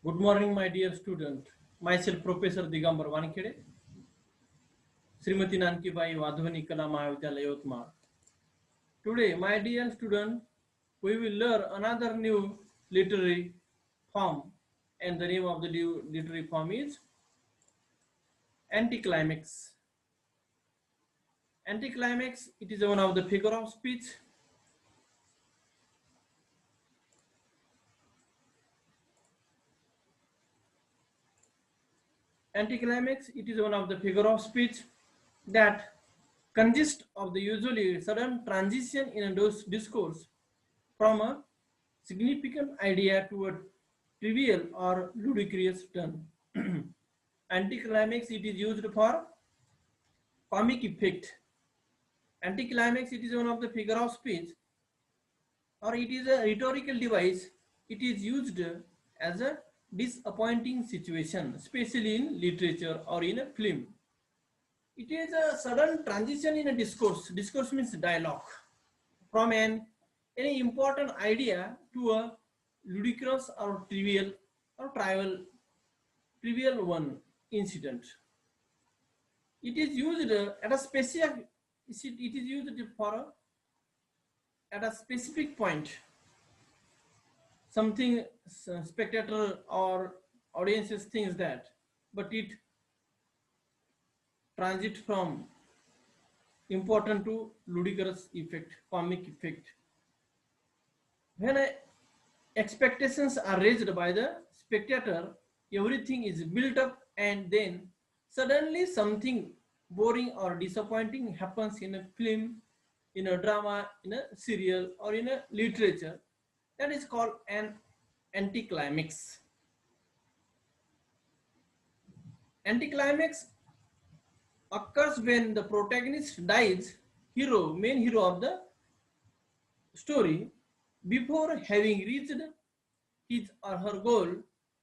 Good morning, my dear student. Myself, Professor Digambar Wankhede, Srimati Nankibai Wadhwani Kala Mahavidyalaya Yotmar. Today, my dear student, we will learn another new literary form, and the name of the new literary form is Anticlimax. Anticlimax, it is one of the figure of speech. Anticlimax, it is one of the figure of speech that consists of the usually sudden transition in a discourse from a significant idea to a trivial or ludicrous turn. Anticlimax, it is used for comic effect. Anticlimax, it is one of the figure of speech, or it is a rhetorical device. It is used as a disappointing situation, especially in literature or in a film. It is a sudden transition in a discourse. Discourse means dialogue from any important idea to a ludicrous or trivial one incident. It is used at a specific. It is used for at a specific point. Something spectator or audiences thinks that, but it transit from important to ludicrous effect, comic effect. When expectations are raised by the spectator, everything is built up, and then suddenly something boring or disappointing happens in a film, in a drama, in a serial, or in a literature. That is called an anticlimax. Anticlimax occurs when the protagonist dies, main hero of the story, before having reached his or her goal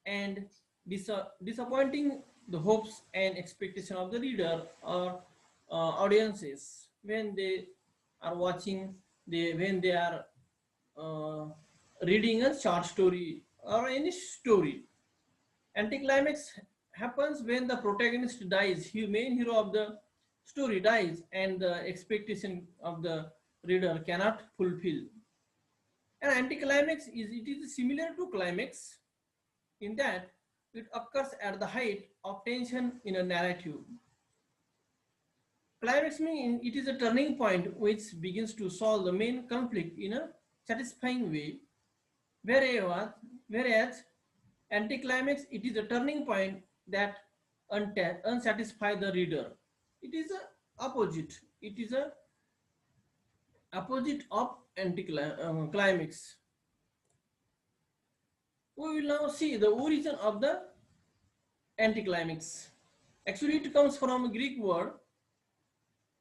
and disappointing the hopes and expectation of the reader or audiences when they are watching, when they are uh, reading a short story or any story. Anticlimax happens when the protagonist dies, main hero of the story dies, and the expectation of the reader cannot fulfill. An anticlimax is similar to climax in that it occurs at the height of tension in a narrative. Climax means it is a turning point which begins to solve the main conflict in a satisfying way, whereas anticlimax, it is a turning point that unsatisfy the reader. It is a opposite. It is a opposite of anticlimax. We will now see the origin of the anticlimax. Actually, it comes from a Greek word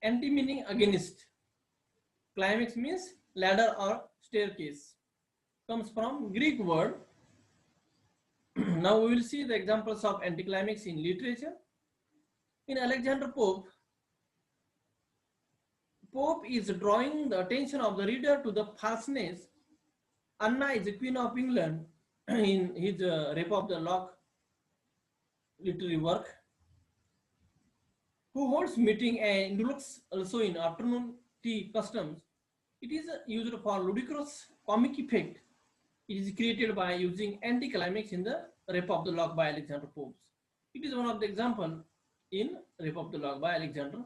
anti meaning against. Climax means ladder or staircase. Comes from Greek word. Now we will see the examples of anticlimax in literature. In Alexander Pope is drawing the attention of the reader to the falseness. Anna is the Queen of England in his Rape of the Lock literary work, who holds meeting and looks also in afternoon tea customs. It is used for ludicrous comic effect. It is created by using anticlimax in the Rape of the Lock by Alexander Pope. It is one of the examples in Rape of the Lock by Alexander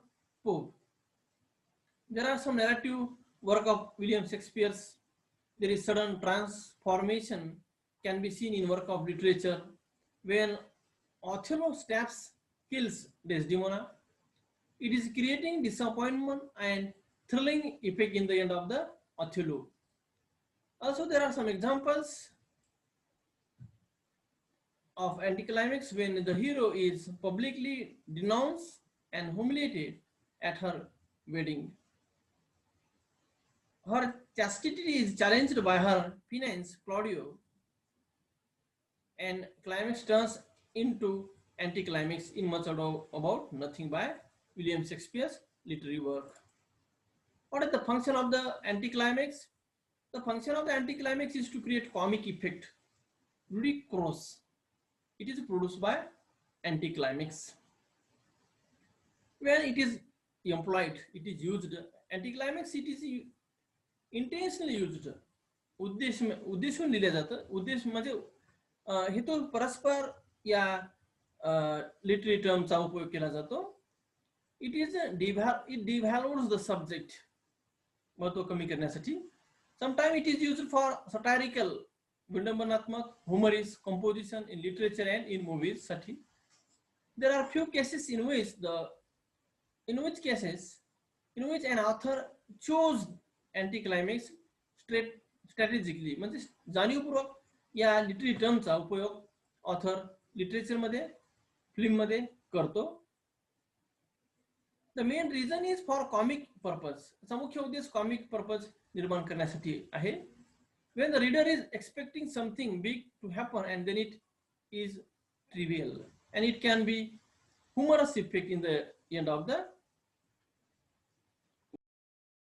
Pope. There are some narrative work of William Shakespeare's. There is sudden transformation can be seen in work of literature when Othello kills Desdemona. It is creating disappointment and thrilling effect in the end of the Othello. Also, there are some examples of anticlimax when the hero is publicly denounced and humiliated at her wedding. Her chastity is challenged by her fiancé Claudio, and climax turns into anticlimax in Much Ado About Nothing by William Shakespeare's literary work. What is the function of the anticlimax? The function of the anticlimax is to create comic effect, ludicrous, it is produced by Anticlimax. When it is employed, it is used. Anticlimax it is intentionally used. उद्देशून लिहिलं जातं. उद्देश म्हणजे हेतू परस्पर या literary टर्मचा उपयोग केला जातो. it devalues the subject, महत्व कमी करण्यासाठी. Sometimes it is used for satirical, विडंबनात्मक, humorous composition in literature and in movies साठी. There are few cases in which an author chose anticlimax strategically, म्हणजे जाणीवपूर्वक या लिटररी टर्मचा उपयोग ऑथर लिटरेचर मध्ये, film मध्ये करतो. The main reason is for comic purpose. चा मुख्य उद्देश कॉमिक पर्पज निर्माण करण्यासाठी आहे. When the reader is expecting something big to happen and then it is trivial, and it can be humorous effect in the end of the